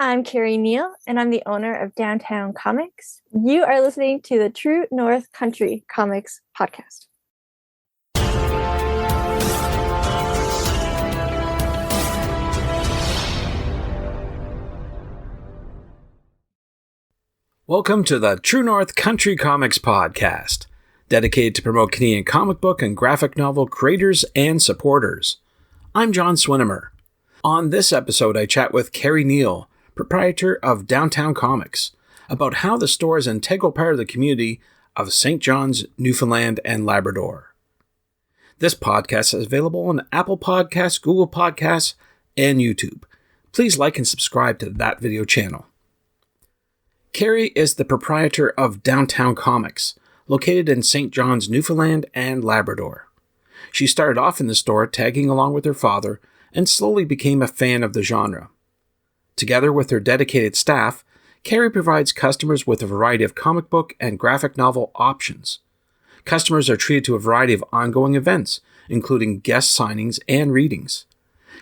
I'm Kerri Neil, and I'm the owner of Downtown Comics. You are listening to the True North Country Comics podcast. Welcome to the True North Country Comics podcast, dedicated to promote Canadian comic book and graphic novel creators and supporters. I'm John Swinimer. On this episode, I chat with Kerri Neil, proprietor of Downtown Comics, about how the store is an integral part of the community of St. John's, Newfoundland and Labrador. This podcast is available on Apple Podcasts, Google Podcasts, and YouTube. Please like and subscribe to that video channel. Kerri is the proprietor of Downtown Comics, located in St. John's, Newfoundland and Labrador. She started off in the store tagging along with her father and slowly became a fan of the genre. Together with her dedicated staff, Kerri provides customers with a variety of comic book and graphic novel options. Customers are treated to a variety of ongoing events, including guest signings and readings.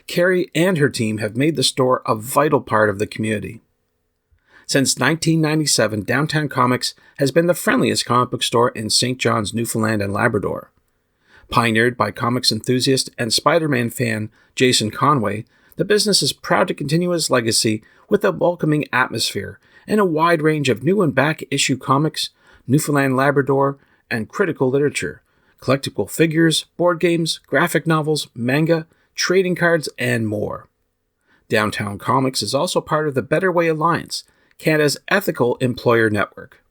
Kerri and her team have made the store a vital part of the community. Since 1997, Downtown Comics has been the friendliest comic book store in St. John's, Newfoundland and Labrador. Pioneered by comics enthusiast and Spider-Man fan Jason Conway, the business is proud to continue its legacy with a welcoming atmosphere and a wide range of new and back-issue comics, Newfoundland Labrador, and critical literature, collectible figures, board games, graphic novels, manga, trading cards, and more. Downtown Comics is also part of the Better Way Alliance, Canada's ethical employer network.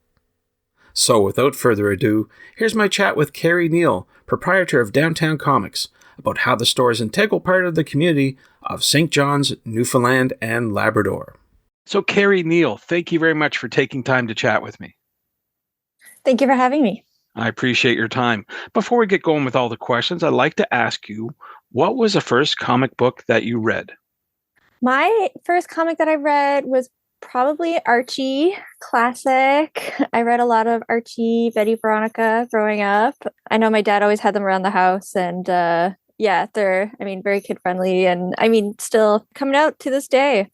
So without further ado, here's my chat with Kerri Neil, proprietor of Downtown Comics, about how the store is an integral part of the community of St. John's, Newfoundland and Labrador. So Kerri Neil, thank you very much for taking time to chat with me. Thank you for having me. I appreciate your time. Before we get going with all the questions, I'd like to ask you, what was the first comic book that you read? My first comic that I read was probably Archie, classic. I read a lot of Archie, Betty Veronica growing up. I know my dad always had them around the house, and they're, very kid friendly, and still coming out to this day.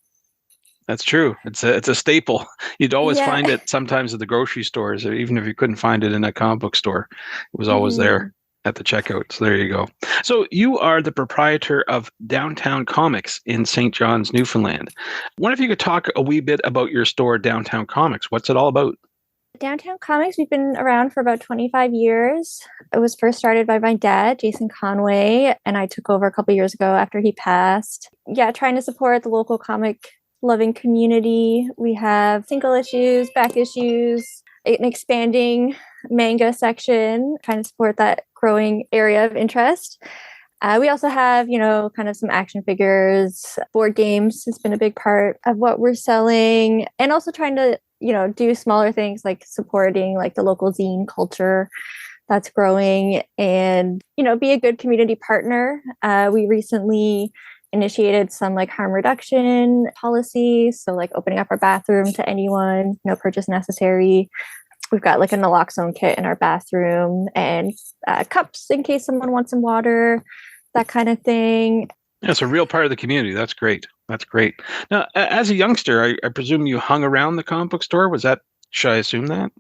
That's true. It's a staple. You'd always find it sometimes at the grocery stores, or even if you couldn't find it in a comic book store, it was always there at the checkout. So there you go. So you are the proprietor of Downtown Comics in St. John's, Newfoundland. I wonder if you could talk a wee bit about your store, Downtown Comics. What's it all about? Downtown Comics, we've been around for about 25 years. It was first started by my dad, Jason Conway, and I took over a couple years ago after he passed. Yeah, trying to support the local comic loving community. We have single issues, back issues, an expanding manga section, trying to support that growing area of interest. We also have, kind of some action figures, board games has been a big part of what we're selling, and also trying to, do smaller things like supporting like the local zine culture that's growing and, be a good community partner. We recently initiated some like harm reduction policies. So like opening up our bathroom to anyone, no purchase necessary. We've got like a naloxone kit in our bathroom and cups in case someone wants some water, that kind of thing. Yeah, it's a real part of the community. That's great. That's great. Now, as a youngster, I presume you hung around the comic book store. Should I assume that?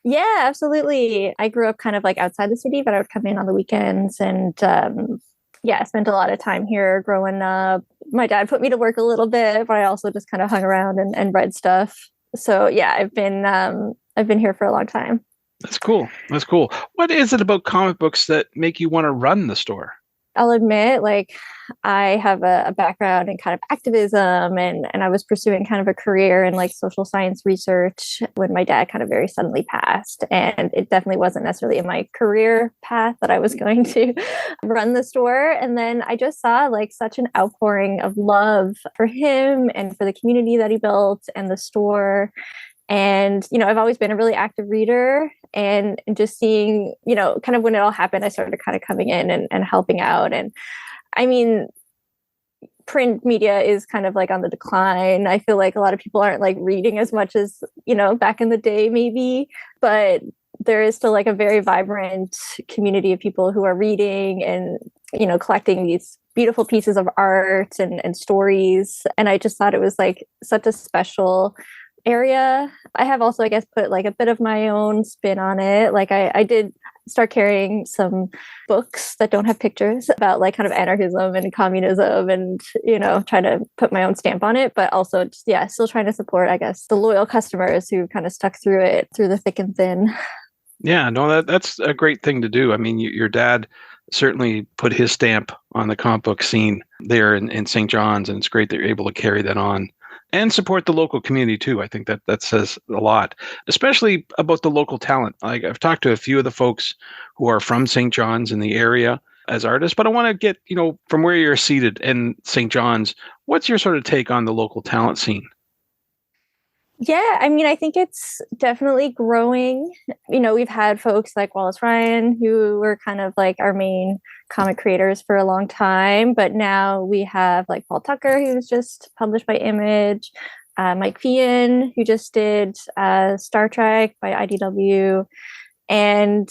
Yeah, absolutely. I grew up kind of like outside the city, but I would come in on the weekends and I spent a lot of time here growing up. My dad put me to work a little bit, but I also just kind of hung around and read stuff. So yeah, I've been here for a long time. That's cool. That's cool. What is it about comic books that make you want to run the store? I'll admit, like, I have a background in kind of activism and I was pursuing kind of a career in like social science research when my dad kind of very suddenly passed. And it definitely wasn't necessarily in my career path that I was going to run the store. And then I just saw like such an outpouring of love for him and for the community that he built and the store. And, I've always been a really active reader and just seeing, kind of when it all happened, I started kind of coming in and helping out. And print media is kind of like on the decline. I feel like a lot of people aren't like reading as much as, back in the day, maybe, but there is still like a very vibrant community of people who are reading and collecting these beautiful pieces of art and stories. And I just thought it was like such a special area. I have also, I guess, put like a bit of my own spin on it. Like I did start carrying some books that don't have pictures about like kind of anarchism and communism and, trying to put my own stamp on it, but also just, still trying to support, I guess, the loyal customers who kind of stuck through it through the thick and thin. Yeah, no, that's a great thing to do. I mean, your dad certainly put his stamp on the comic book scene there in St. John's, and it's great that you're able to carry that on and support the local community too. I think that says a lot, especially about the local talent. Like I've talked to a few of the folks who are from St. John's in the area as artists, but I want to get, from where you're seated in St. John's, what's your sort of take on the local talent scene? Yeah, I mean, I think it's definitely growing. We've had folks like Wallace Ryan, who were kind of like our main comic creators for a long time. But now we have like Paul Tucker, who's just published by Image, Mike Fian, who just did Star Trek by IDW, and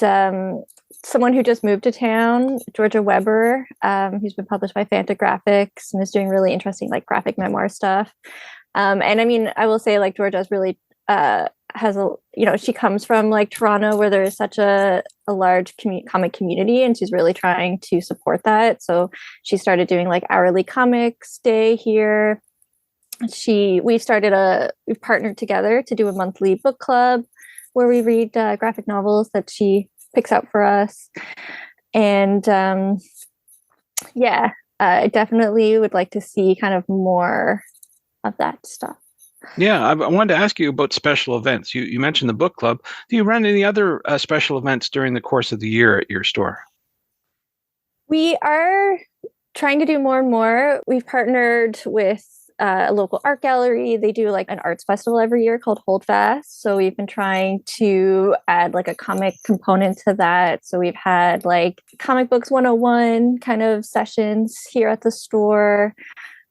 someone who just moved to town, Georgia Weber, who's been published by Fantagraphics and is doing really interesting like graphic memoir stuff. And I mean, I will say like Georgia's really has she comes from like Toronto, where there is such a large comic community, and she's really trying to support that. So she started doing like hourly comics day here. We've partnered together to do a monthly book club where we read graphic novels that she picks out for us. And I definitely would like to see kind of more of that stuff. Yeah, I wanted to ask you about special events. You mentioned the book club. Do you run any other special events during the course of the year at your store? We are trying to do more and more. We've partnered with a local art gallery. They do like an arts festival every year called Holdfast. So we've been trying to add like a comic component to that. So we've had like Comic Books 101 kind of sessions here at the store.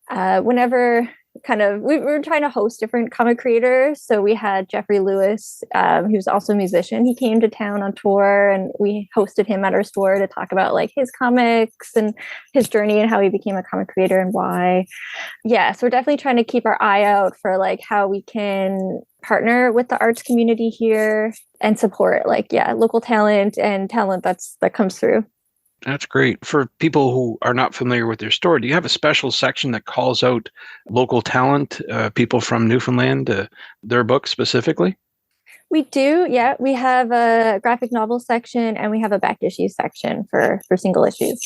Whenever we were trying to host different comic creators. So we had Jeffrey Lewis, who's also a musician. He came to town on tour, and we hosted him at our store to talk about like his comics and his journey and how he became a comic creator and why. Yeah, so we're definitely trying to keep our eye out for like how we can partner with the arts community here and support local talent and talent that comes through. That's great. For people who are not familiar with your store, do you have a special section that calls out local talent, people from Newfoundland, their books specifically? We do, yeah. We have a graphic novel section, and we have a back issue section for single issues.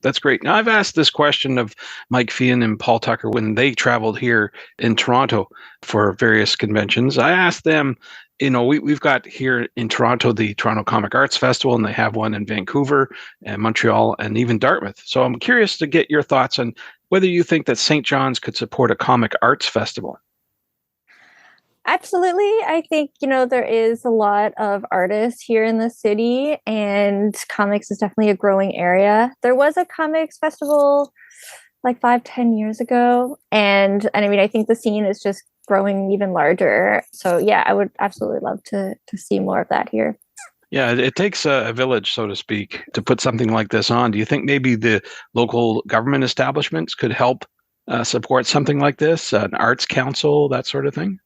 That's great. Now, I've asked this question of Mike Fian and Paul Tucker when they traveled here in Toronto for various conventions. I asked them, we've got here in Toronto the Toronto Comic Arts Festival, and they have one in Vancouver and Montreal and even Dartmouth. So I'm curious to get your thoughts on whether you think that St. John's could support a comic arts festival. Absolutely. I think, there is a lot of artists here in the city, and comics is definitely a growing area. There was a comics festival like 5-10 years ago. And I mean, I think the scene is just growing even larger. So yeah, I would absolutely love to see more of that here. Yeah, it takes a village, so to speak, to put something like this on. Do you think maybe the local government establishments could help support something like this, an arts council, that sort of thing?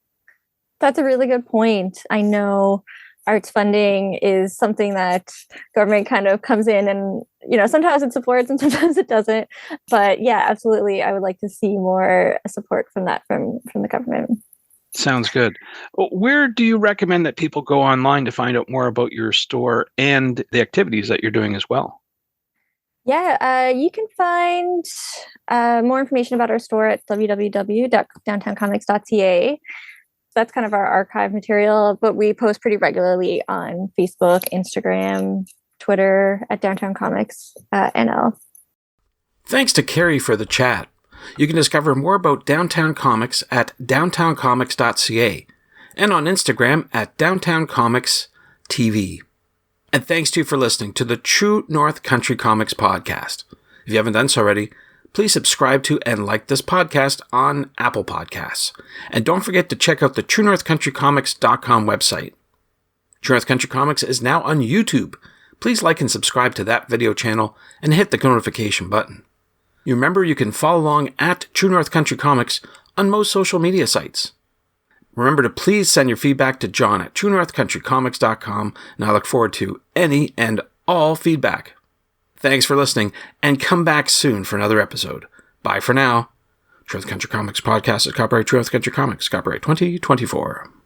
That's a really good point. I know arts funding is something that government kind of comes in and, sometimes it supports and sometimes it doesn't. But yeah, absolutely. I would like to see more support from that from the government. Sounds good. Where do you recommend that people go online to find out more about your store and the activities that you're doing as well? Yeah, you can find more information about our store at www.downtowncomics.ca. That's kind of our archive material, but we post pretty regularly on Facebook, Instagram, Twitter at Downtown Comics NL. Thanks to Kerri for the chat. You can discover more about Downtown Comics at downtowncomics.ca and on Instagram at downtowncomics.tv. And thanks to you for listening to the True North Country Comics podcast. If you haven't done so already, please subscribe to and like this podcast on Apple Podcasts. And don't forget to check out the TrueNorthCountryComics.com website. True North Country Comics is now on YouTube. please like and subscribe to that video channel and hit the notification button. You remember you can follow along at True North Country Comics on most social media sites. Remember to please send your feedback to John at truenorthcountrycomics.com, and I look forward to any and all feedback. Thanks for listening, and come back soon for another episode. Bye for now. True North Country Comics Podcast is copyright True North Country Comics, copyright 2024.